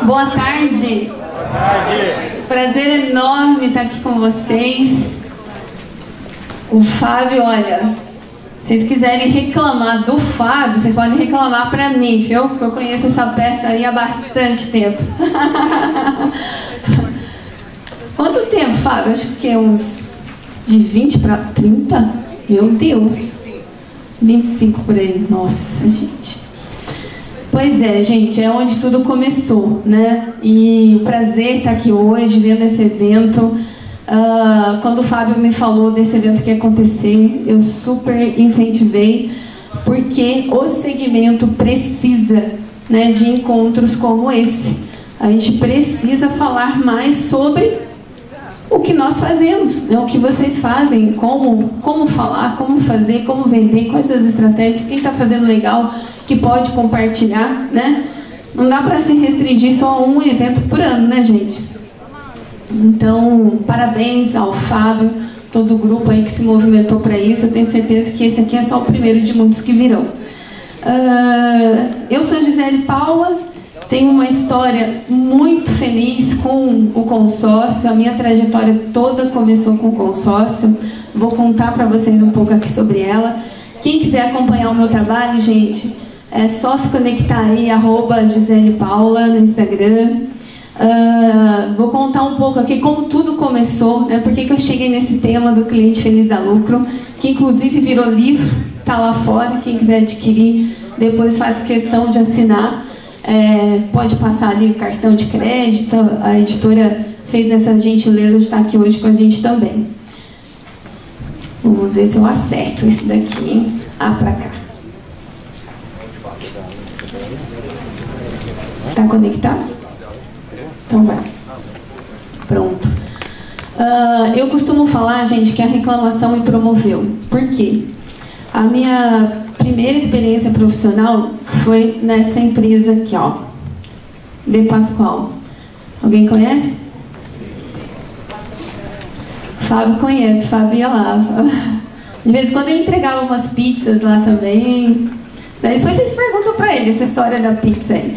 Boa tarde. Boa tarde. Prazer enorme estar aqui com vocês. O Fábio, olha, se vocês quiserem reclamar do Fábio, vocês podem reclamar pra mim, viu? Porque eu conheço essa peça aí há bastante tempo. Quanto tempo, Fábio? Acho que é uns de 20 para 30? Meu Deus. 25 por aí. Nossa, gente. Pois é, gente, é onde tudo começou, né? E o prazer estar aqui hoje, vendo esse evento. Quando o Fábio me falou desse evento que ia acontecer, eu super incentivei, porque o segmento precisa, né, de encontros como esse. A gente precisa falar mais sobre o que nós fazemos, né, o que vocês fazem, como falar, como fazer, como vender, quais as estratégias, quem está fazendo legal, que pode compartilhar, né? Não dá para se restringir só a um evento por ano, né, gente? Então, parabéns ao Fábio, todo o grupo aí que se movimentou para isso. Eu tenho certeza que esse aqui é só o primeiro de muitos que virão. Eu sou a Gisele Paula, tenho uma história muito feliz com o consórcio. A minha trajetória toda começou com o consórcio. Vou contar para vocês um pouco aqui sobre ela. Quem quiser acompanhar o meu trabalho, gente, é só se conectar aí, @Gisele Paula no Instagram. Vou contar um pouco aqui como tudo começou, né? Por que eu cheguei nesse tema do cliente feliz dá lucro, que inclusive virou livro, está lá fora. Quem quiser adquirir, depois faz questão de assinar. Pode passar ali o cartão de crédito. A editora fez essa gentileza de estar aqui hoje com a gente também. Vamos ver se eu acerto esse daqui, hein? Pra cá. Tá conectado? Então vai. Pronto. Eu costumo falar, gente, que a reclamação me promoveu. Por quê? A minha primeira experiência profissional foi nessa empresa aqui, ó, De Pascoal. Alguém conhece? Fábio conhece, Fábio ia lá. De vez em quando ele entregava umas pizzas lá também. Depois vocês perguntam pra ele essa história da pizza aí.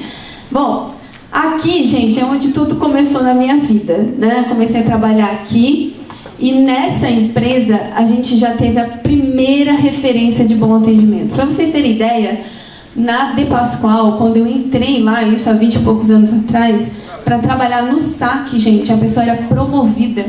Bom, aqui, gente, é onde tudo começou na minha vida, né? Comecei a trabalhar aqui e nessa empresa a gente já teve a primeira referência de bom atendimento. Para vocês terem ideia, na De Pascoal, quando eu entrei lá, isso há 20 e poucos anos atrás, para trabalhar no saque, gente, a pessoa era promovida.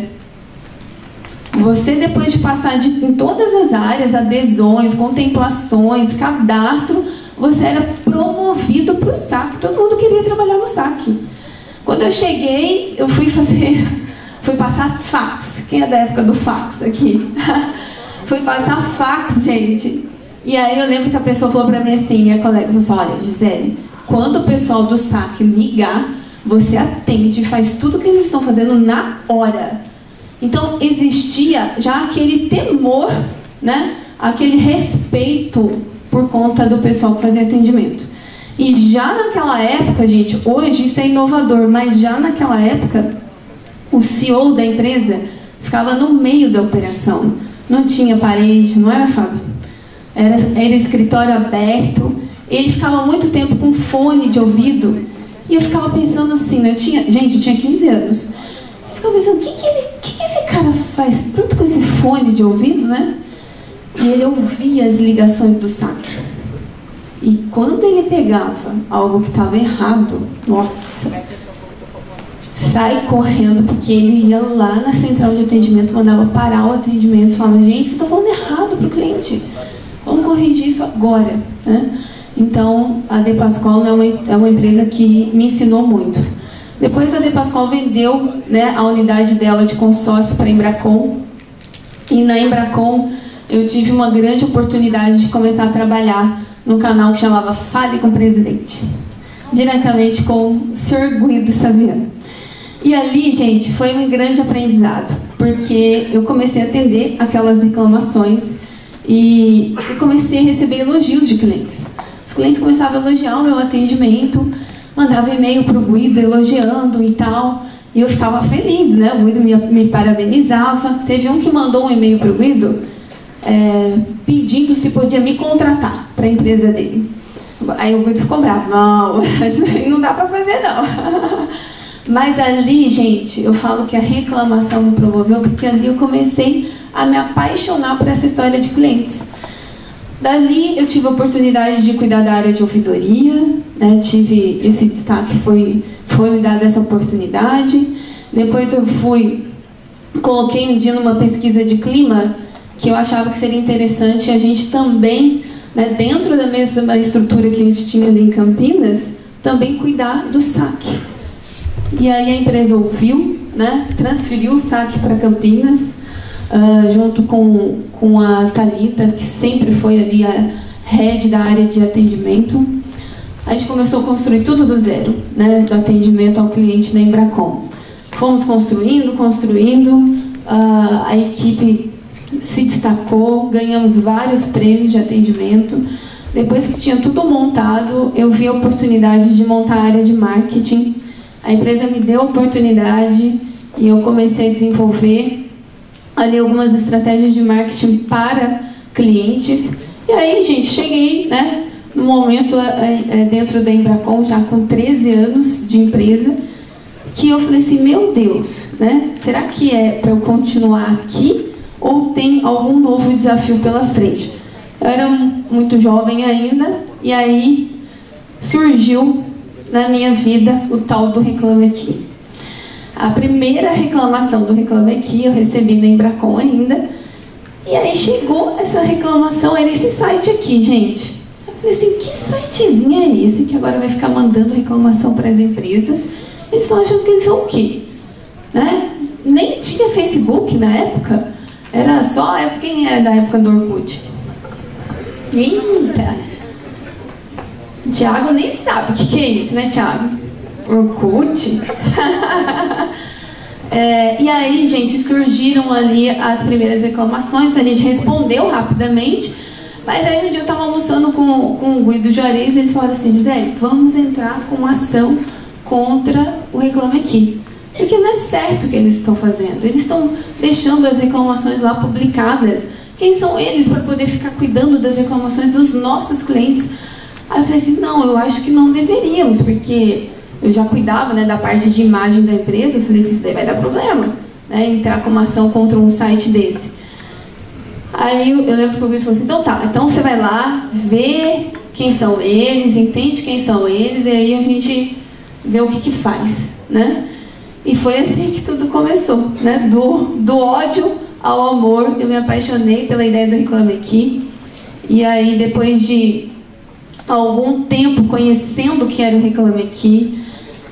Você, depois de passar em todas as áreas, adesões, contemplações, cadastro, você era promovido para o saque. Todo mundo queria trabalhar no saque. Quando eu cheguei, eu fui passar fax. Quem é da época do fax aqui? Fui passar fax, gente. E aí eu lembro que a pessoa falou para mim assim, minha colega falou assim: olha, Gisele, quando o pessoal do saque ligar, você atende e faz tudo o que eles estão fazendo na hora. Então existia já aquele temor, né? Aquele respeito por conta do pessoal que fazia atendimento. E já naquela época, gente, hoje isso é inovador, mas já naquela época, o CEO da empresa ficava no meio da operação. Não tinha parede, não era, Fábio? Era escritório aberto. Ele ficava muito tempo com fone de ouvido. E eu ficava pensando assim, né? Eu tinha 15 anos. Eu ficava pensando, o que esse cara faz tanto com esse fone de ouvido, né? E ele ouvia as ligações do saque. E quando ele pegava algo que estava errado, nossa, sai correndo, porque ele ia lá na central de atendimento, mandava parar o atendimento, falava: gente, vocês estão falando errado para o cliente, vamos corrigir isso agora, né? Então, a De Pascoal é uma empresa que me ensinou muito. Depois a De Pascoal vendeu, né, a unidade dela de consórcio para a Embracon, e na Embracon eu tive uma grande oportunidade de começar a trabalhar no canal que chamava Fale com o Presidente, diretamente com o Sr. Guido Saviano. E ali, gente, foi um grande aprendizado, porque eu comecei a atender aquelas reclamações e comecei a receber elogios de clientes. Os clientes começavam a elogiar o meu atendimento, mandava e-mail para o Guido elogiando e tal, e eu ficava feliz, né? O Guido me parabenizava. Teve um que mandou um e-mail para o Guido pedindo se podia me contratar para a empresa dele. Aí o Guido ficou bravo. Não, isso aí não dá pra fazer, não. Mas ali, gente, eu falo que a reclamação me promoveu, porque ali eu comecei a me apaixonar por essa história de clientes. Dali eu tive a oportunidade de cuidar da área de ouvidoria, né? Tive esse destaque, foi me dada essa oportunidade. Depois eu coloquei um dia numa pesquisa de clima, que eu achava que seria interessante a gente também, né, dentro da mesma estrutura que a gente tinha ali em Campinas, também cuidar do saque. E aí a empresa ouviu, né, transferiu o saque para Campinas, junto com a Thalita, que sempre foi ali a head da área de atendimento. A gente começou a construir tudo do zero, né, do atendimento ao cliente da Embracon. Fomos construindo, a equipe se destacou, ganhamos vários prêmios de atendimento. Depois que tinha tudo montado, eu vi a oportunidade de montar a área de marketing. A empresa me deu a oportunidade e eu comecei a desenvolver ali algumas estratégias de marketing para clientes. E aí, gente, cheguei, né, no momento dentro da Embracon, já com 13 anos de empresa, que eu falei assim, meu Deus, né, será que é para eu continuar aqui ou tem algum novo desafio pela frente? Eu era muito jovem ainda, e aí surgiu na minha vida o tal do Reclame Aqui. A primeira reclamação do Reclame Aqui eu recebi na Embracon ainda, e aí chegou essa reclamação, era esse site aqui, gente. Eu falei assim, que sitezinho é esse que agora vai ficar mandando reclamação para as empresas? Eles estão achando que eles são o quê? Né? Nem tinha Facebook na época, era só, quem é da época do Orkut? Eita! Tiago nem sabe o que é isso, né, Tiago? Orkut? E aí, gente, surgiram ali as primeiras reclamações, a gente respondeu rapidamente, mas aí um dia eu estava almoçando com o Guido Juarez e ele falou assim, Gisele, vamos entrar com uma ação contra o Reclame Aqui. Porque não é certo o que eles estão fazendo, eles estão deixando as reclamações lá publicadas. Quem são eles para poder ficar cuidando das reclamações dos nossos clientes? Aí eu falei assim, não, eu acho que não deveríamos, porque eu já cuidava, né, da parte de imagem da empresa. Eu falei assim, isso daí vai dar problema, né, entrar com uma ação contra um site desse. Aí eu lembro que o Guido falou assim, então tá, então você vai lá, vê quem são eles, entende quem são eles, e aí a gente vê o que faz, né? E foi assim que tudo começou, né? Do ódio ao amor, eu me apaixonei pela ideia do Reclame Aqui. E aí, depois de algum tempo conhecendo o que era o Reclame Aqui,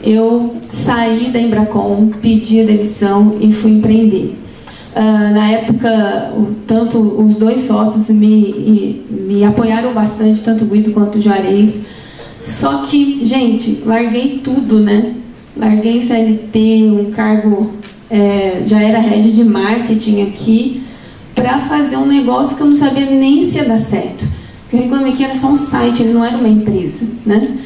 eu saí da Embracon, pedi a demissão e fui empreender. Na época, tanto os dois sócios me apoiaram bastante, tanto o Guido quanto o Juarez. Só que, gente, larguei tudo, né? Larguei CLT, um cargo, já era head de marketing aqui, para fazer um negócio que eu não sabia nem se ia dar certo. Porque o Reclame Aqui era só um site, ele não era uma empresa, né?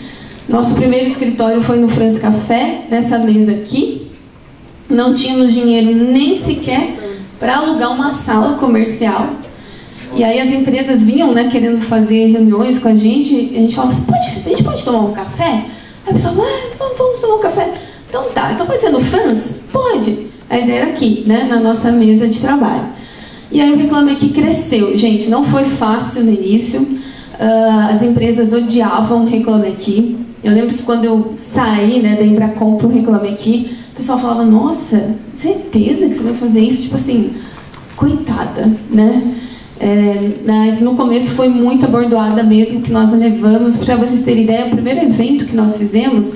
Nosso primeiro escritório foi no France Café, nessa mesa aqui. Não tínhamos dinheiro nem sequer para alugar uma sala comercial. E aí as empresas vinham, né, querendo fazer reuniões com a gente falava assim, a gente pode tomar um café? Aí a pessoa falava, vamos tomar um café. Então tá, então pode ser no France? Pode. Mas era aqui, né, na nossa mesa de trabalho. E aí o Reclame Aqui cresceu. Gente, não foi fácil no início. As empresas odiavam o Reclame Aqui. Eu lembro que quando eu saí, né, da Embracon pro Reclame Aqui, o pessoal falava, nossa, certeza que você vai fazer isso? Tipo assim, coitada, né? Mas no começo foi muito abordoada mesmo, que nós levamos. Para vocês terem ideia, o primeiro evento que nós fizemos,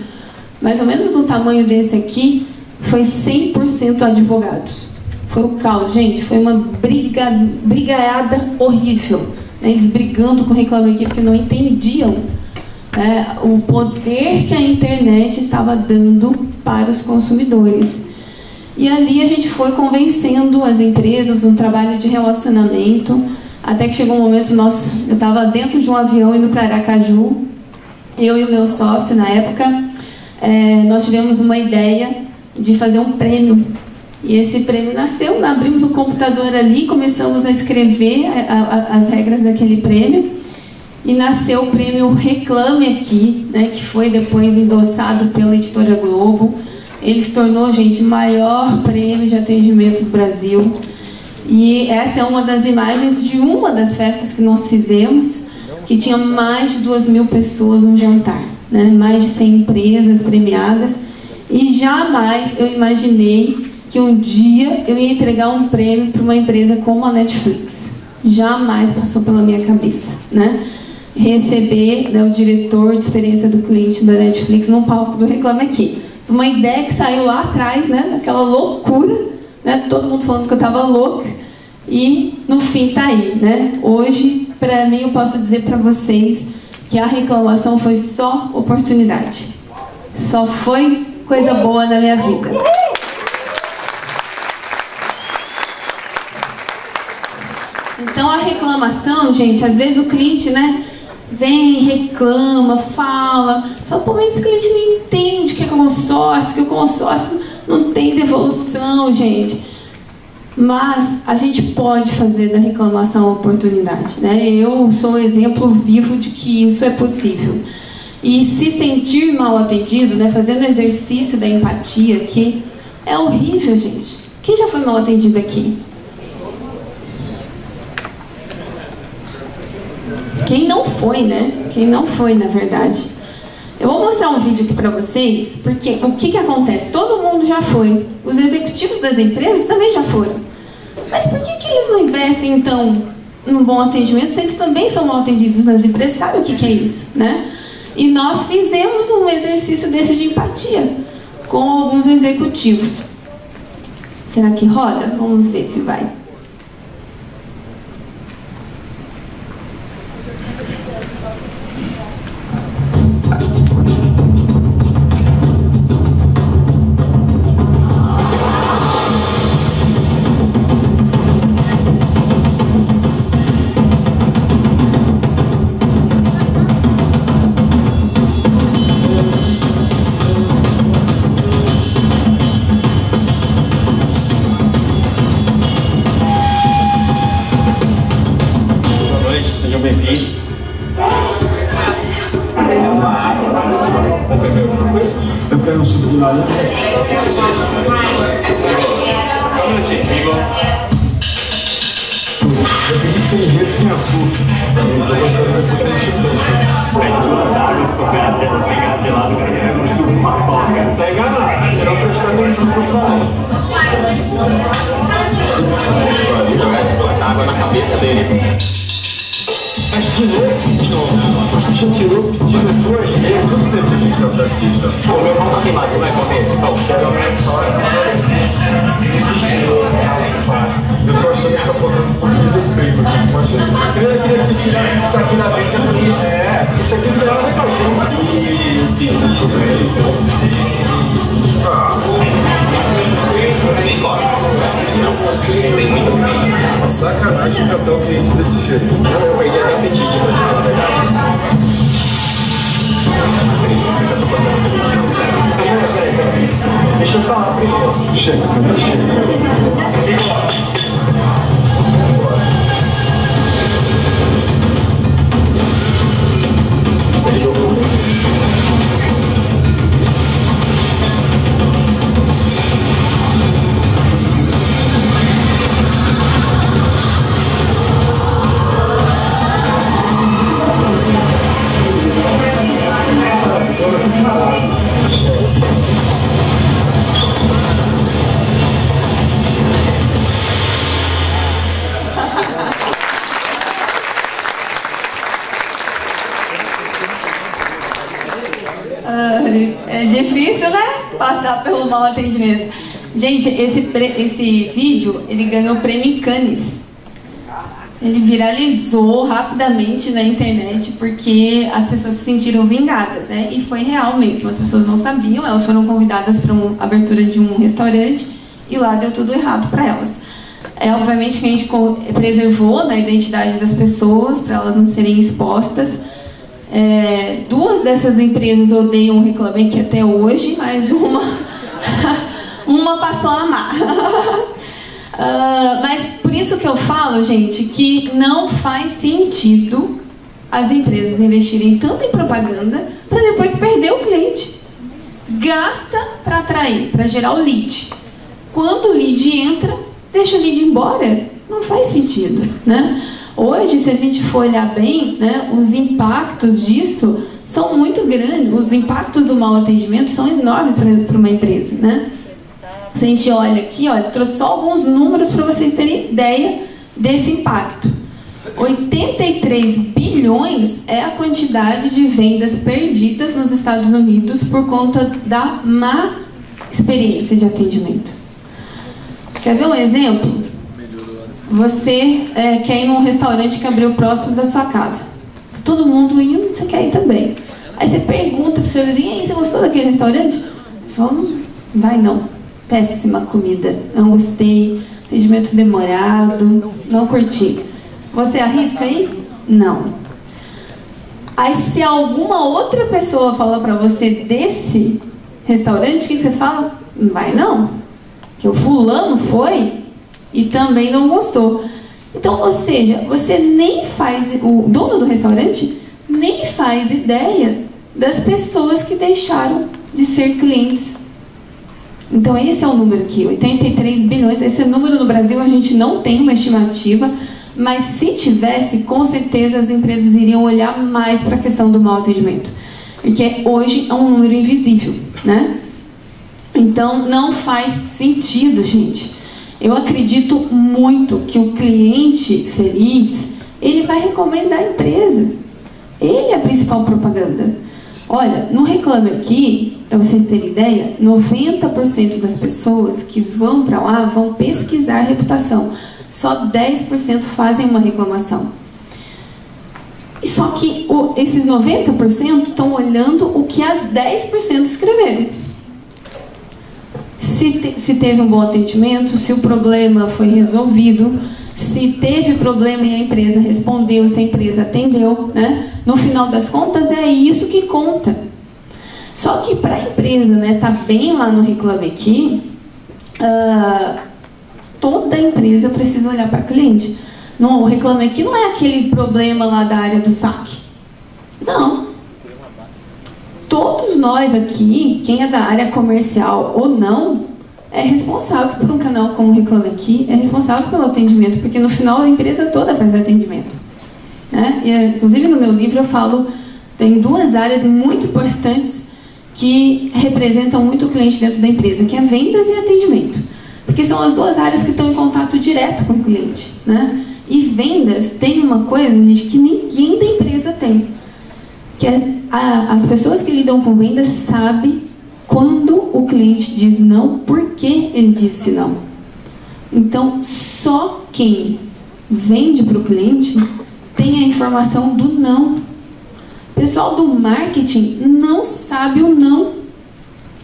mais ou menos do tamanho desse aqui, foi 100% advogados. Foi o caos, gente, foi uma brigaiada horrível, né? Eles brigando com o Reclame Aqui porque não entendiam o poder que a internet estava dando para os consumidores. E ali a gente foi convencendo as empresas, um trabalho de relacionamento, até que chegou um momento, eu estava dentro de um avião indo para Aracaju, eu e o meu sócio na época, nós tivemos uma ideia de fazer um prêmio. E esse prêmio nasceu, abrimos o computador ali, começamos a escrever as regras daquele prêmio, e nasceu o prêmio Reclame Aqui, né, que foi depois endossado pela Editora Globo. Ele se tornou, gente, o maior prêmio de atendimento do Brasil. E essa é uma das imagens de uma das festas que nós fizemos, que tinha mais de 2.000 pessoas no jantar, né? Mais de 100 empresas premiadas. E jamais eu imaginei que um dia eu ia entregar um prêmio para uma empresa como a Netflix. Jamais passou pela minha cabeça, né? Receber, né, o diretor de experiência do cliente da Netflix no palco do Reclame Aqui. Uma ideia que saiu lá atrás, né? Naquela loucura, né? Todo mundo falando que eu estava louca. E no fim tá aí, né? Hoje, para mim, eu posso dizer para vocês que a reclamação foi só oportunidade. Só foi coisa boa na minha vida. Então a reclamação, gente, às vezes o cliente, né, vem, reclama, fala, pô, mas esse cliente não entende o que é consórcio, que o consórcio não tem devolução, gente. Mas a gente pode fazer da reclamação uma oportunidade, né? Eu sou um exemplo vivo de que isso é possível. E se sentir mal atendido, né, fazendo exercício da empatia aqui, é horrível, gente. Quem já foi mal atendido aqui? Quem não foi, né? Quem não foi, na verdade. Eu vou mostrar um vídeo aqui para vocês, porque o que acontece? Todo mundo já foi. Os executivos das empresas também já foram. Mas por que eles não investem, então, num bom atendimento, se eles também são mal atendidos nas empresas? Sabe o que é isso, né? E nós fizemos um exercício desse de empatia com alguns executivos. Será que roda? Vamos ver se vai. Eu quero um suco de laranja. Eu pedi sem gelo, sem açúcar. Eu tô gostando desse preço. Pede duas águas, qualquer dia gelado, cara. Uma coca. Tá enganado, será prestar atenção no que eu falei. Jogar essa água na cabeça dele. Mas de novo, já tirou pedindo 2 vezes. Quanto tempo a gente tá aqui? O meu pão tá queimado, você vai comer esse pão? Eu tô achando que tá faltando um pouquinho de respeito aqui com a gente. Eu queria que tirasse isso aqui da dentro aqui. Isso aqui não tem nada com a gente. Nem come. Não, tem muito pimenta. Uma sacanagem tratar o cliente desse jeito. Eu perdi até o apetite, pra falar a verdade. Eu tô passando por isso, não sério. Deixa eu falar primeiro. Chega, chega. É difícil, né? Passar pelo mau atendimento. Gente, esse vídeo, ele ganhou o prêmio Cannes. Ele viralizou rapidamente na internet porque as pessoas se sentiram vingadas, né? E foi real mesmo, as pessoas não sabiam, elas foram convidadas para uma abertura de um restaurante e lá deu tudo errado para elas. Obviamente que a gente preservou, né, a identidade das pessoas para elas não serem expostas. 2 dessas empresas odeiam o Reclame Aqui até hoje, mas uma passou a amar. Mas por isso que eu falo, gente, que não faz sentido as empresas investirem tanto em propaganda para depois perder o cliente. Gasta para atrair, para gerar o lead. Quando o lead entra, deixa o lead embora. Não faz sentido, né? Hoje, se a gente for olhar bem, né, os impactos disso são muito grandes. Os impactos do mau atendimento são enormes para uma empresa, né? Se a gente olha aqui, olha, trouxe só alguns números para vocês terem ideia desse impacto. 83 bilhões é a quantidade de vendas perdidas nos Estados Unidos por conta da má experiência de atendimento. Quer ver um exemplo? Você quer ir num restaurante que abriu próximo da sua casa. Todo mundo indo, você quer ir também. Aí você pergunta pro seu vizinho, e aí, você gostou daquele restaurante? Só não vai não. Péssima comida, não gostei, atendimento demorado, não curti. Você arrisca aí? Não. Aí se alguma outra pessoa fala pra você desse restaurante, o que você fala? Não vai não. Que o fulano foi e também não gostou. Então, ou seja, você nem faz, o dono do restaurante nem faz ideia das pessoas que deixaram de ser clientes. Então esse é o número aqui, 83 bilhões. Esse número no Brasil a gente não tem uma estimativa, mas se tivesse, com certeza as empresas iriam olhar mais para a questão do mau atendimento, porque hoje é um número invisível, né? Então não faz sentido, gente. Eu acredito muito que o cliente feliz, ele vai recomendar a empresa. Ele é a principal propaganda. Olha, no Reclame Aqui, para vocês terem ideia, 90% das pessoas que vão para lá vão pesquisar a reputação. Só 10% fazem uma reclamação. E só que esses 90% estão olhando o que as 10% escreveram. Se teve um bom atendimento, se o problema foi resolvido, se teve problema e a empresa respondeu, se a empresa atendeu, né? No final das contas, é isso que conta. Só que para a empresa, né, tá bem lá no Reclame Aqui, toda empresa precisa olhar para o cliente. O Reclame Aqui não é aquele problema lá da área do saque. Não. Todos nós aqui, quem é da área comercial ou não, é responsável por um canal como o Reclame Aqui, é responsável pelo atendimento, porque no final a empresa toda faz atendimento, né? E, inclusive no meu livro eu falo, tem duas áreas muito importantes que representam muito o cliente dentro da empresa, que é vendas e atendimento, porque são as duas áreas que estão em contato direto com o cliente, né? E vendas tem uma coisa, gente, que ninguém da empresa tem, que é as pessoas que lidam com vendas sabem quando o cliente diz não, por que ele disse não. Então, só quem vende para o cliente tem a informação do não. O pessoal do marketing não sabe o não.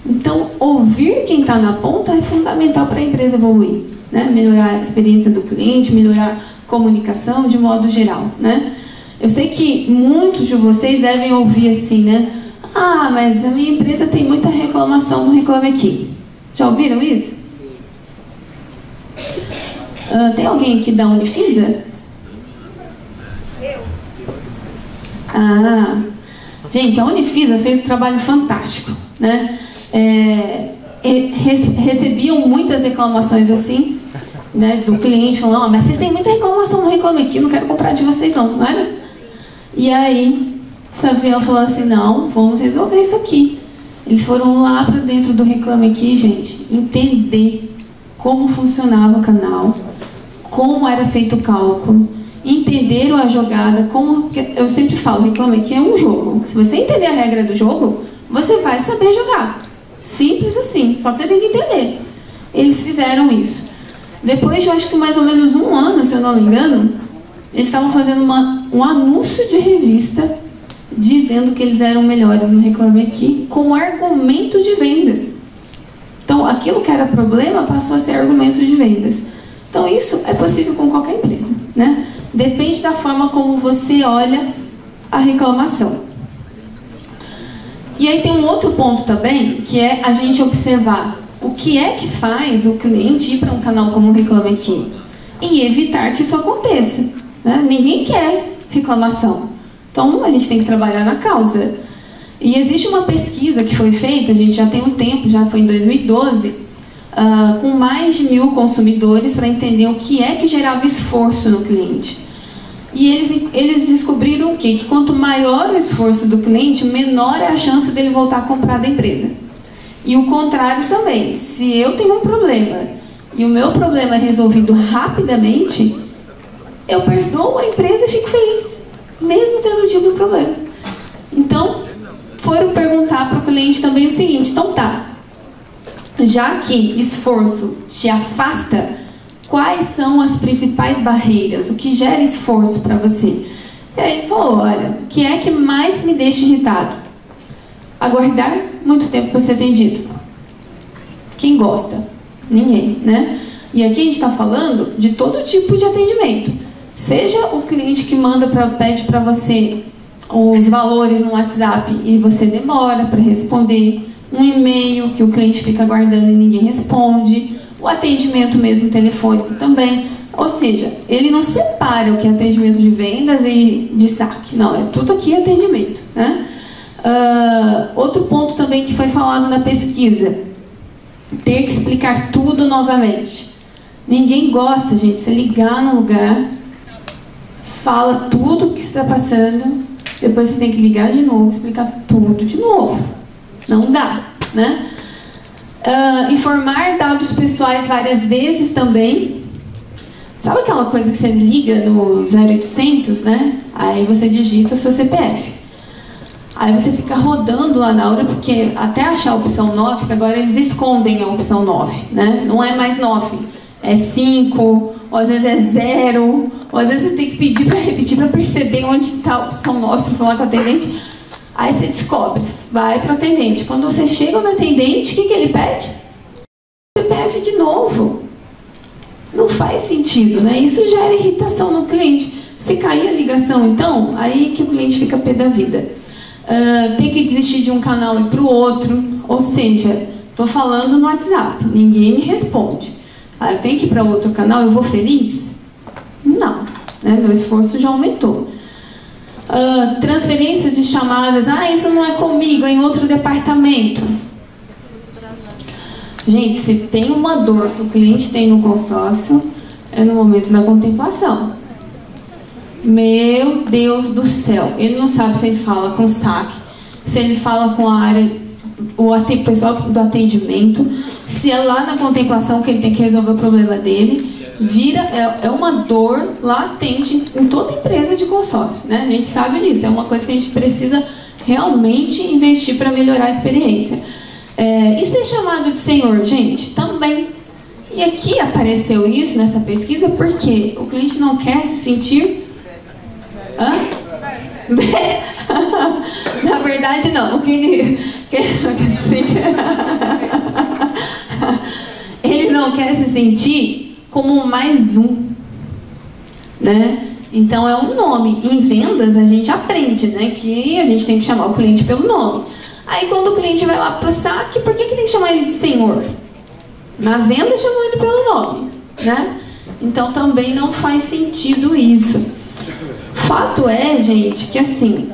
Então, ouvir quem está na ponta é fundamental para a empresa evoluir, né? Melhorar a experiência do cliente, melhorar a comunicação de modo geral, né? Eu sei que muitos de vocês devem ouvir assim, né? Ah, mas a minha empresa tem muita reclamação no Reclame Aqui. Já ouviram isso? Tem alguém aqui da Unifisa? Gente, a Unifisa fez um trabalho fantástico, né? Recebiam muitas reclamações assim, né, do cliente falando, mas vocês têm muita reclamação no Reclame Aqui, não quero comprar de vocês não era? E aí ela falou assim, não, vamos resolver isso aqui. Eles foram lá para dentro do Reclame Aqui, gente, entender como funcionava o canal, como era feito o cálculo, entenderam a jogada, como eu sempre falo, Reclame Aqui é um jogo. Se você entender a regra do jogo, você vai saber jogar. Simples assim, só que você tem que entender. Eles fizeram isso. Depois de, eu acho que mais ou menos um ano, se eu não me engano, eles estavam fazendo um anúncio de revista dizendo que eles eram melhores no Reclame Aqui com argumento de vendas. Então, aquilo que era problema passou a ser argumento de vendas. Então, isso é possível com qualquer empresa, né? Depende da forma como você olha a reclamação. E aí tem um outro ponto também, que é a gente observar o que é que faz o cliente ir para um canal como o Reclame Aqui e evitar que isso aconteça, né? Ninguém quer reclamação. Então, a gente tem que trabalhar na causa. E existe uma pesquisa que foi feita, a gente já tem um tempo, já foi em 2012, com mais de 1.000 consumidores para entender o que é que gerava esforço no cliente. E eles descobriram o quê? Que quanto maior o esforço do cliente, menor é a chance dele voltar a comprar da empresa. E o contrário também. Se eu tenho um problema e o meu problema é resolvido rapidamente, eu perdoo a empresa e fico feliz, mesmo tendo tido um problema. Então, foram perguntar para o cliente também o seguinte: então tá, já que esforço te afasta, quais são as principais barreiras? O que gera esforço para você? E aí ele falou: olha, o que é que mais me deixa irritado? Aguardar muito tempo para ser atendido. Quem gosta? Ninguém, né? E aqui a gente está falando de todo tipo de atendimento. Seja o cliente que pede para você os valores no WhatsApp e você demora para responder, um e-mail que o cliente fica aguardando e ninguém responde, o atendimento mesmo telefônico também. Ou seja, ele não separa o que é atendimento de vendas e de saque. Não, é tudo aqui atendimento, né? Outro ponto também que foi falado na pesquisa: ter que explicar tudo novamente. Ninguém gosta, gente, você ligar no lugar, fala tudo o que está passando, depois você tem que ligar de novo, explicar tudo de novo. Não dá, né? Informar dados pessoais várias vezes também. Sabe aquela coisa que você liga no 0800, né? Aí você digita o seu CPF. Aí você fica rodando lá na hora, porque até achar a opção 9, que agora eles escondem a opção 9, né? Não é mais 9, é 5, ou às vezes é 0, ou às vezes você tem que pedir para repetir para perceber onde está a opção 9 para falar com o atendente. Aí você descobre, vai para o atendente. Quando você chega no atendente, o que ele pede? CPF de novo. Não faz sentido, né? Isso gera irritação no cliente. Se cair a ligação, então, aí que o cliente fica pé da vida. Tem que desistir de um canal e para o outro. Ou seja, estou falando no WhatsApp, ninguém me responde. Eu tenho que ir para outro canal, eu vou feliz? Não, né? Meu esforço já aumentou. Transferências de chamadas: isso não é comigo, é em outro departamento. Gente, se tem uma dor que o cliente tem no consórcio, é no momento da contemplação. Meu Deus do céu, ele não sabe se ele fala com o saque, se ele fala com a área, o pessoal do atendimento, se é lá na contemplação que ele tem que resolver o problema dele. É uma dor latente em toda empresa de consórcio, né? A gente sabe disso, é uma coisa que a gente precisa realmente investir para melhorar a experiência. E ser chamado de senhor, gente, também. E aqui apareceu isso nessa pesquisa porque o cliente não quer se sentir... Na verdade, não. O que ele não quer se sentir como mais um, né? Então é um nome. Em vendas a gente aprende, né, que a gente tem que chamar o cliente pelo nome. Aí quando o cliente vai lá pro saque, por que tem que chamar ele de senhor? Na venda chamam ele pelo nome, né? Então também não faz sentido isso. Fato é, gente, que assim,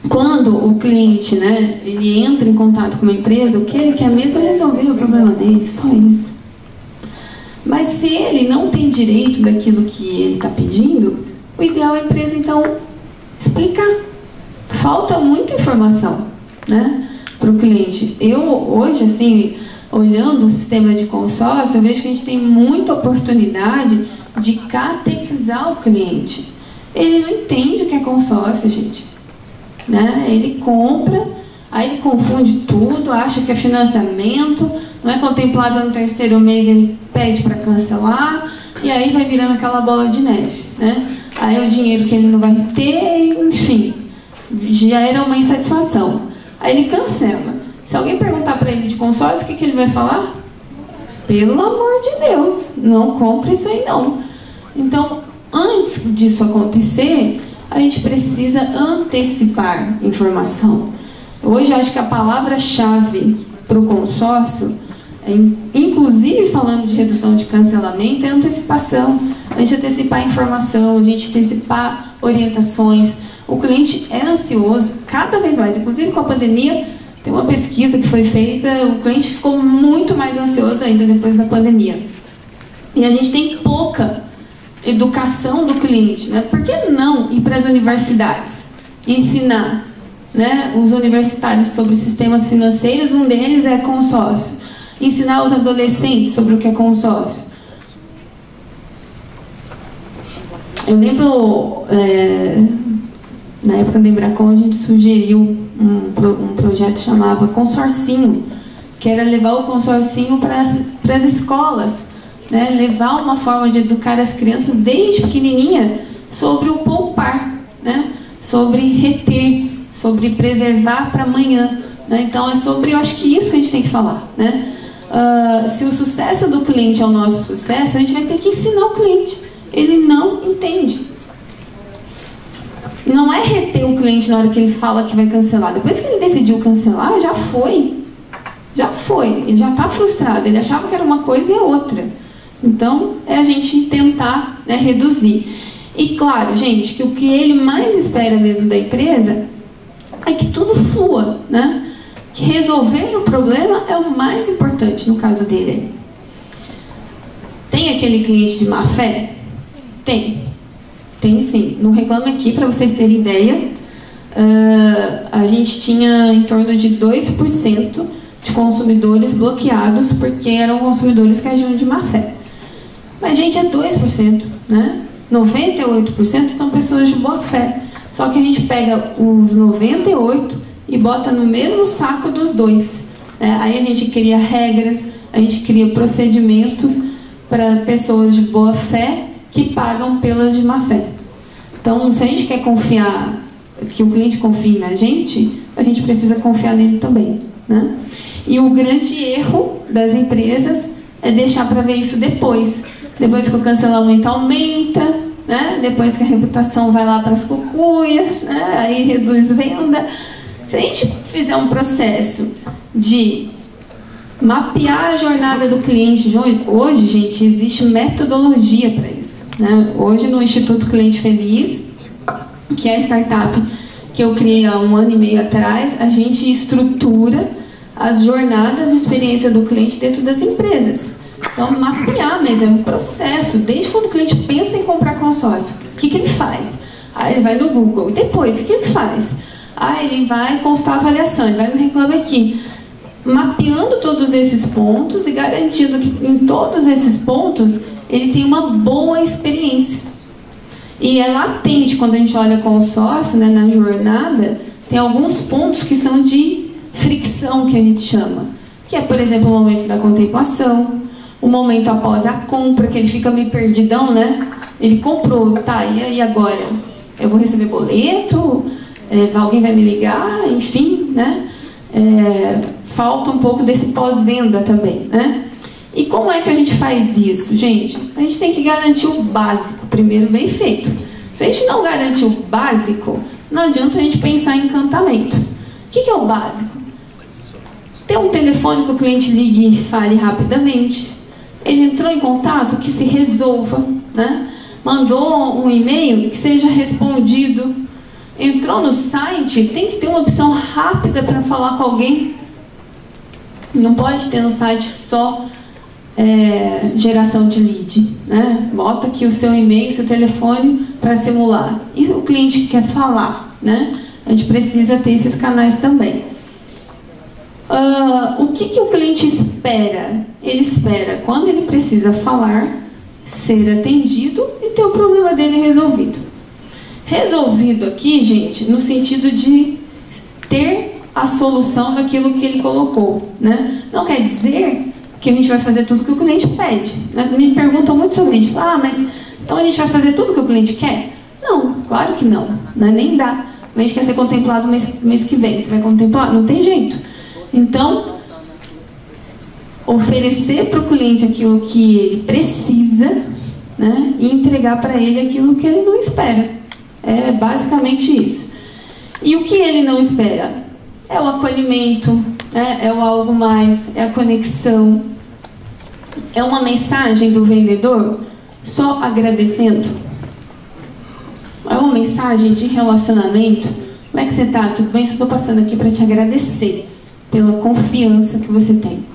quando o cliente, né, ele entra em contato com uma empresa, o que ele quer mesmo é resolver o problema dele, só isso. Mas se ele não tem direito daquilo que ele está pedindo, o ideal é a empresa, então, explicar. Falta muita informação, né, para o cliente. Eu, hoje, assim, olhando o sistema de consórcio, eu vejo que a gente tem muita oportunidade de catequizar o cliente. Ele não entende o que é consórcio, gente, né? Ele compra, aí ele confunde tudo, acha que é financiamento, não é contemplado no terceiro mês, ele pede para cancelar, e aí vai virando aquela bola de neve, né? Aí é o dinheiro que ele não vai ter, enfim, gera uma insatisfação. Aí ele cancela. Se alguém perguntar para ele de consórcio, o que ele vai falar? Pelo amor de Deus, não compre isso aí não. Então, antes disso acontecer, a gente precisa antecipar informação. Hoje, eu acho que a palavra-chave para o consórcio, inclusive falando de redução de cancelamento, é antecipação. A gente antecipar a informação, a gente antecipar orientações. O cliente é ansioso cada vez mais, inclusive com a pandemia, tem uma pesquisa que foi feita, o cliente ficou muito mais ansioso ainda depois da pandemia. E a gente tem pouca educação do cliente, né? Por que não ir para as universidades e ensinar, né, os universitários sobre sistemas financeiros? Um deles é consórcio. Ensinar os adolescentes sobre o que é consórcio. Eu lembro, na época da Embracon, a gente sugeriu um projeto chamado Consorcinho, que era levar o consorcinho para as escolas, né? Levar uma forma de educar as crianças desde pequenininha sobre o poupar, né? Sobre reter, sobre preservar para amanhã, né? Então é sobre, eu acho que isso que a gente tem que falar, né? Se o sucesso do cliente é o nosso sucesso, a gente vai ter que ensinar o cliente. Ele não entende. Não é reter o cliente na hora que ele fala que vai cancelar. Depois que ele decidiu cancelar, já foi. Já foi. Ele já está frustrado. Ele achava que era uma coisa e é outra. Então, é a gente tentar, né, reduzir. E claro, gente, que o que ele mais espera mesmo da empresa é que tudo flua, né? Que resolver o problema é o mais importante no caso dele. Tem aquele cliente de má fé? Tem. Tem sim. Não reclame aqui, para vocês terem ideia. A gente tinha em torno de 2% de consumidores bloqueados porque eram consumidores que agiam de má fé. Mas, gente, é 2%, né? 98% são pessoas de boa fé. Só que a gente pega os 98% e bota no mesmo saco dos 2%. Aí a gente cria regras, a gente cria procedimentos para pessoas de boa fé que pagam pelas de má fé. Então, se a gente quer confiar, que o cliente confie na gente, a gente precisa confiar nele também, né? E o grande erro das empresas é deixar para ver isso depois. Depois que o cancelamento aumenta, né? Depois que a reputação vai lá para as cucuias, né? Aí reduz venda. Se a gente fizer um processo de mapear a jornada do cliente, hoje, gente, existe metodologia para isso, né? Hoje, no Instituto Cliente Feliz, que é a startup que eu criei há 1 ano e meio atrás, a gente estrutura as jornadas de experiência do cliente dentro das empresas. Então, mapear mesmo, é um processo. Desde quando o cliente pensa em comprar consórcio, o que ele faz? Aí ele vai no Google. E depois, o que ele faz? Ele vai constar a avaliação, ele vai no Reclame Aqui. Mapeando todos esses pontos e garantindo que em todos esses pontos ele tem uma boa experiência. E é latente quando a gente olha consórcio, né, na jornada, tem alguns pontos que são de fricção, que a gente chama. Que é, por exemplo, o momento da contemplação, o momento após a compra, que ele fica meio perdidão, né? Ele comprou, tá, e aí agora? Eu vou receber boleto? Alguém vai me ligar? Enfim, né? Falta um pouco desse pós-venda também, né? E como é que a gente faz isso, gente? A gente tem que garantir o básico, primeiro, bem feito. Se a gente não garantir o básico, não adianta a gente pensar em encantamento. O que é o básico? Ter um telefone que o cliente ligue e fale rapidamente. Ele entrou em contato, que se resolva, né? Mandou um e-mail, que seja respondido. Entrou no site, tem que ter uma opção rápida para falar com alguém. Não pode ter no site só geração de lead, né? Bota aqui o seu e-mail, seu telefone para simular. E o cliente quer falar, né? A gente precisa ter esses canais também. O que o cliente espera? Ele espera, quando ele precisa falar, ser atendido e ter o problema dele resolvido. Resolvido aqui, gente, no sentido de ter a solução daquilo que ele colocou, né? Não quer dizer que a gente vai fazer tudo que o cliente pede, né? Me perguntam muito sobre isso. Mas então a gente vai fazer tudo que o cliente quer? Não, claro que não, né? Nem dá. O cliente quer ser contemplado mês que vem. Você vai contemplar? Não tem jeito. Então, oferecer para o cliente aquilo que ele precisa, né? E entregar para ele aquilo que ele não espera. É basicamente isso. E o que ele não espera? É o acolhimento, né? É o algo mais, é a conexão. É uma mensagem do vendedor só agradecendo. É uma mensagem de relacionamento. Como é que você está? Tudo bem? Só estou passando aqui para te agradecer pela confiança que você tem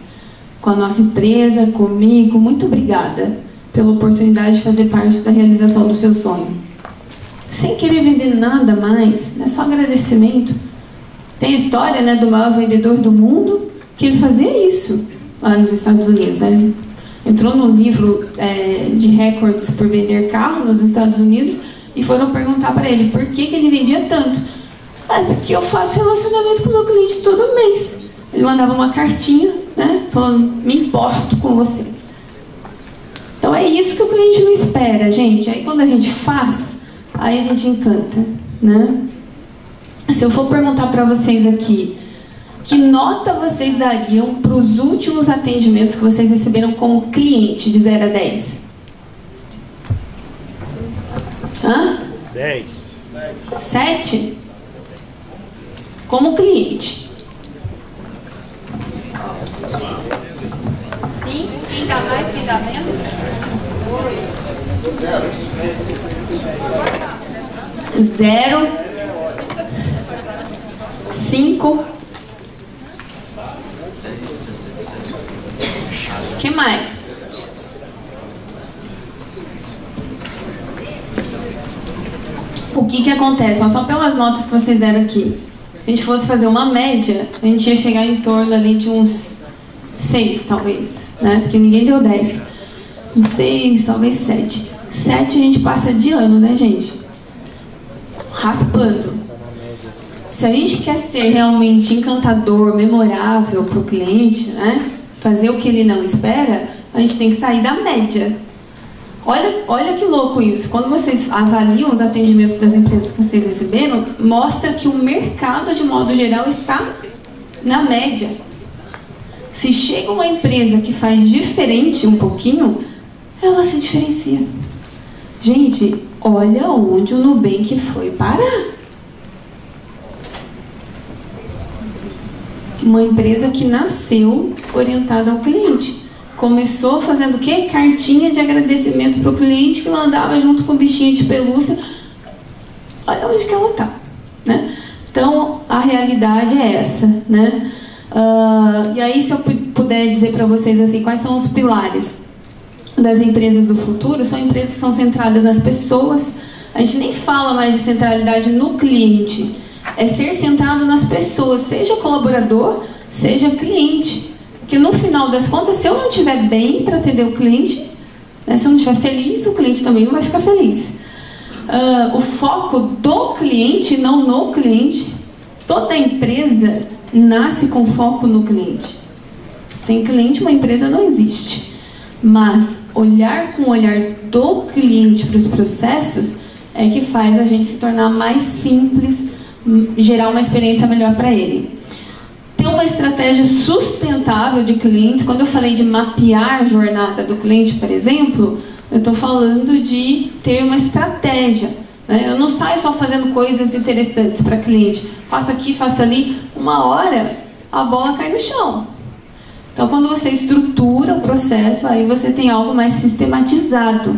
com a nossa empresa, comigo. Muito obrigada pela oportunidade de fazer parte da realização do seu sonho. Sem querer vender nada mais, é só agradecimento. Tem a história, né, do maior vendedor do mundo, que ele fazia isso lá nos Estados Unidos. Ele entrou no livro de recordes por vender carro nos Estados Unidos e foram perguntar para ele por que ele vendia tanto. Porque eu faço relacionamento com o meu cliente todo mês. Ele mandava uma cartinha, né, falando, me importo com você. Então é isso que o cliente não espera, gente. Aí quando a gente faz, aí a gente encanta, né? Se eu for perguntar para vocês aqui, que nota vocês dariam para os últimos atendimentos que vocês receberam como cliente, de 0 a 10? 10. 7? Como cliente. 5? Quem dá mais, quem dá menos? 0. 5. O que mais? O que acontece? Só pelas notas que vocês deram aqui. Se a gente fosse fazer uma média, a gente ia chegar em torno ali de uns 6, talvez, né? Porque ninguém deu 10. Uns 6, talvez 7. 7 a gente passa de ano, né, gente? Raspando. Se a gente quer ser realmente encantador, memorável para o cliente, né? Fazer o que ele não espera, a gente tem que sair da média. Olha que louco isso. Quando vocês avaliam os atendimentos das empresas que vocês receberam, mostra que o mercado, de modo geral, está na média. Se chega uma empresa que faz diferente um pouquinho, ela se diferencia. Gente, olha onde o Nubank foi parar. Uma empresa que nasceu orientada ao cliente. Começou fazendo o quê? Cartinha de agradecimento para o cliente, que mandava junto com o bichinho de pelúcia. Olha onde que ela está, né? Então, a realidade é essa, né? E aí, se eu puder dizer para vocês assim, quais são os pilares das empresas do futuro, são empresas que são centradas nas pessoas. A gente nem fala mais de centralidade no cliente. É ser centrado nas pessoas, seja colaborador, seja cliente. Porque no final das contas, se eu não estiver bem para atender o cliente, né, se eu não estiver feliz, o cliente também não vai ficar feliz. O foco do cliente, não no cliente. Toda empresa nasce com foco no cliente. Sem cliente, uma empresa não existe. Mas olhar com o olhar do cliente para os processos é que faz a gente se tornar mais simples, gerar uma experiência melhor para ele. Ter uma estratégia sustentável de clientes. Quando eu falei de mapear a jornada do cliente, por exemplo, eu estou falando de ter uma estratégia, né? Eu não saio só fazendo coisas interessantes para cliente. Faça aqui, faça ali. Uma hora, a bola cai no chão. Então, quando você estrutura o processo, aí você tem algo mais sistematizado.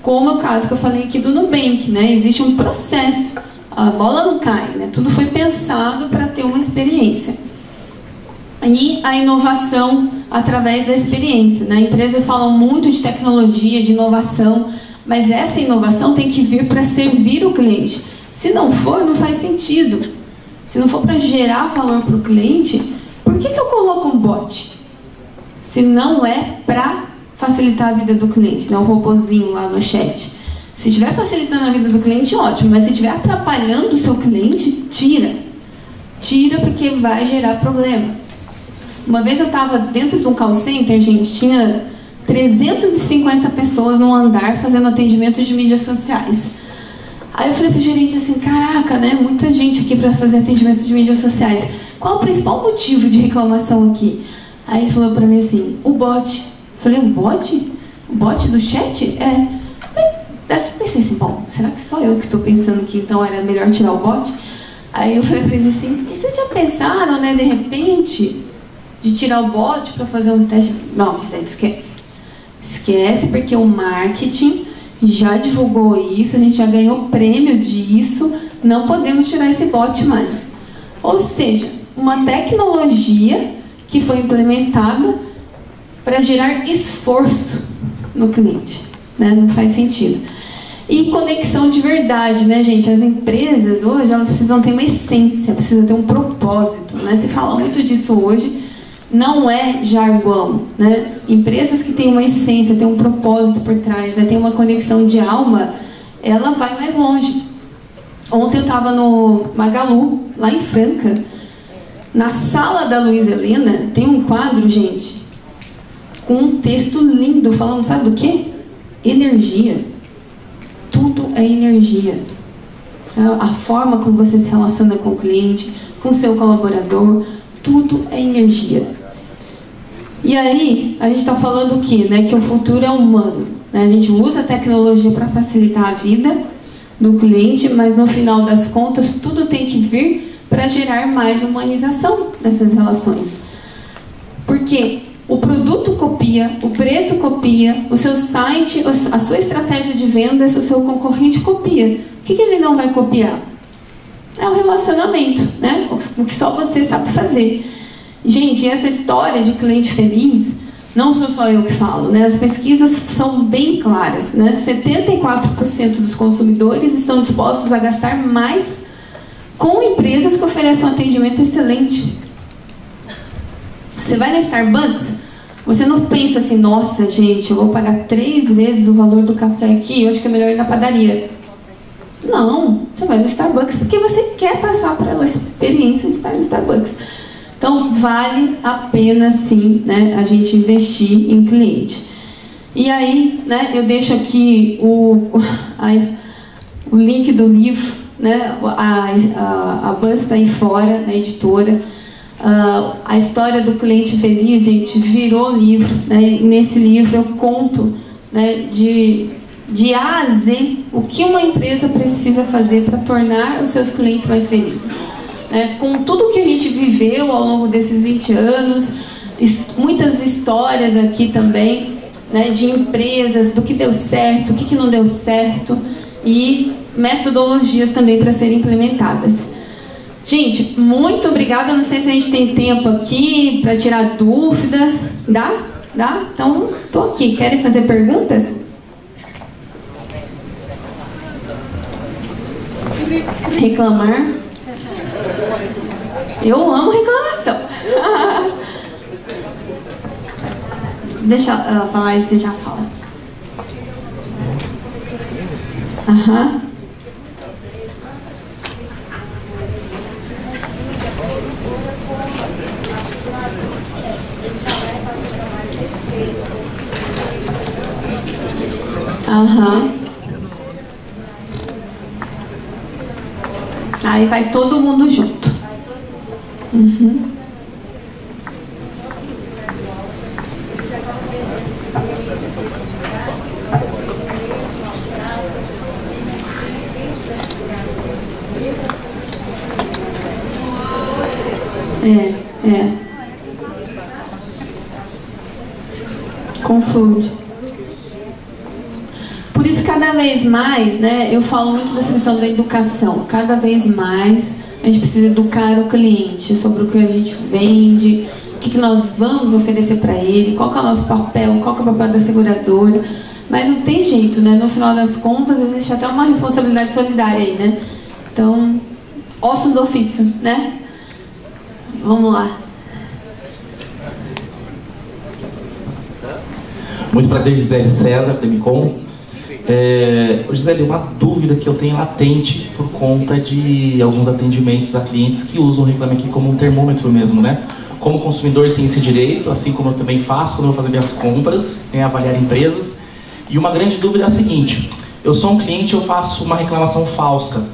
Como é o caso que eu falei aqui do Nubank, né? Existe um processo. A bola não cai, né? Tudo foi pensado para ter uma experiência. E a inovação através da experiência, né? Empresas falam muito de tecnologia, de inovação, mas essa inovação tem que vir para servir o cliente. Se não for, não faz sentido. Se não for para gerar valor para o cliente, por que eu coloco um bot? Se não é para facilitar a vida do cliente, né? Um robozinho lá no chat. Se estiver facilitando a vida do cliente, ótimo. Mas se estiver atrapalhando o seu cliente, tira. Tira, porque vai gerar problema. Uma vez eu estava dentro de um call center, gente, tinha 350 pessoas no andar fazendo atendimento de mídias sociais. Aí eu falei pro gerente assim, caraca, né? Muita gente aqui para fazer atendimento de mídias sociais. Qual o principal motivo de reclamação aqui? Aí ele falou para mim assim, o bot. Eu falei, o bot? O bot do chat? Eu pensei assim, bom, será que só eu que estou pensando que então era melhor tirar o bot? Aí eu falei para ele assim, e vocês já pensaram, né, de repente, de tirar o bot para fazer um teste? Não, esquece. Esquece, porque o marketing já divulgou isso, a gente já ganhou prêmio disso, não podemos tirar esse bot mais. Ou seja, uma tecnologia que foi implementada para gerar esforço no cliente, né? Não faz sentido. E conexão de verdade, né, gente? As empresas hoje, elas precisam ter uma essência, precisam ter um propósito, né? Se fala muito disso hoje, não é jargão, né? Empresas que têm uma essência, têm um propósito por trás, né? Tem uma conexão de alma, ela vai mais longe. Ontem eu estava no Magalu, lá em Franca, na sala da Luísa Helena, tem um quadro, gente, com um texto lindo, falando, sabe do quê? Energia. Tudo é energia. A forma como você se relaciona com o cliente, com o seu colaborador, tudo é energia. E aí, a gente está falando o quê? Né? Que o futuro é humano. Né? A gente usa a tecnologia para facilitar a vida do cliente, mas no final das contas, tudo tem que vir para gerar mais humanização nessas relações. Porque o produto copia, o preço copia, o seu site, a sua estratégia de vendas, o seu concorrente copia. O que ele não vai copiar? É o relacionamento, né? O que só você sabe fazer. Gente, essa história de cliente feliz, não sou só eu que falo, né? As pesquisas são bem claras, né? 74% dos consumidores estão dispostos a gastar mais com empresas que oferecem um atendimento excelente. Você vai na Starbucks, você não pensa assim, nossa, gente, eu vou pagar 3 vezes o valor do café aqui, eu acho que é melhor ir na padaria. Não, você vai no Starbucks porque você quer passar por a experiência de estar no Starbucks. Então, vale a pena, sim, né, a gente investir em cliente. E aí, né, eu deixo aqui o link do livro, né, a Buzz está aí fora, na editora. A história do cliente feliz, gente, virou livro, né? E nesse livro eu conto, né, de A a Z o que uma empresa precisa fazer para tornar os seus clientes mais felizes, né? Com tudo que a gente viveu ao longo desses 20 anos, muitas histórias aqui também, né, de empresas, do que deu certo, o que não deu certo, e metodologias também para serem implementadas. Gente, muito obrigada. Não sei se a gente tem tempo aqui para tirar dúvidas. Dá? Dá? Então, estou aqui. Querem fazer perguntas? Reclamar? Eu amo reclamação. Deixa ela falar e você já fala. Aham. Aham. Aí vai todo mundo junto. Uhum. Confunde. Por isso, cada vez mais, né, eu falo muito dessa questão da educação. Cada vez mais a gente precisa educar o cliente sobre o que a gente vende, o que nós vamos oferecer para ele, qual que é o nosso papel, qual que é o papel da seguradora. Mas não tem jeito, né? No final das contas, existe até uma responsabilidade solidária aí, né? Então, ossos do ofício, né? Vamos lá. Muito prazer, Gisele César, Demicon. Gisele, uma dúvida que eu tenho latente por conta de alguns atendimentos a clientes que usam o Reclame Aqui como um termômetro mesmo, né? Como consumidor tem esse direito, assim como eu também faço quando eu vou fazer minhas compras, avaliar empresas. E uma grande dúvida é a seguinte: eu sou um cliente, eu faço uma reclamação falsa.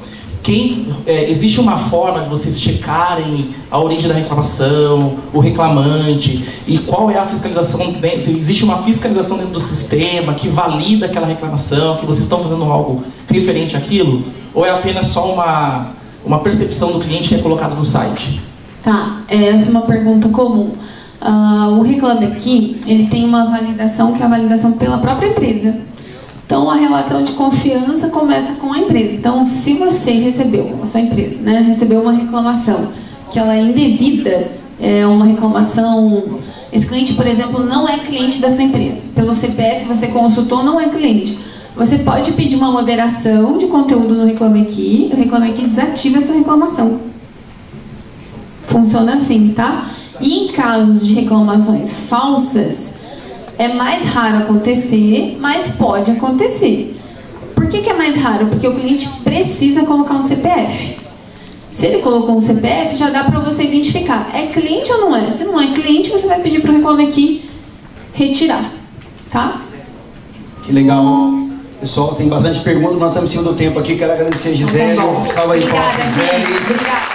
Existe uma forma de vocês checarem a origem da reclamação, o reclamante, e qual é a fiscalização, se existe uma fiscalização dentro do sistema que valida aquela reclamação, que vocês estão fazendo algo referente àquilo, ou é apenas só uma percepção do cliente que é colocado no site? Tá, essa é uma pergunta comum. O Reclame Aqui, ele tem uma validação que é a validação pela própria empresa. Então, a relação de confiança começa com a empresa. Então, se você recebeu, a sua empresa, né, recebeu uma reclamação que ela é indevida, é uma reclamação... Esse cliente, por exemplo, não é cliente da sua empresa. Pelo CPF, você consultou, não é cliente. Você pode pedir uma moderação de conteúdo no Reclame Aqui. O Reclame Aqui desativa essa reclamação. Funciona assim, tá? E em casos de reclamações falsas, é mais raro acontecer, mas pode acontecer. Por que é mais raro? Porque o cliente precisa colocar um CPF. Se ele colocou um CPF, já dá para você identificar. É cliente ou não é? Se não é cliente, você vai pedir para o Reclame Aqui retirar, tá? Que legal. Pessoal, tem bastante perguntas, nós estamos em cima do tempo aqui. Quero agradecer a Gisele. Tá bom. Salve aí, Obrigada, Gisele. gente. Obrigada.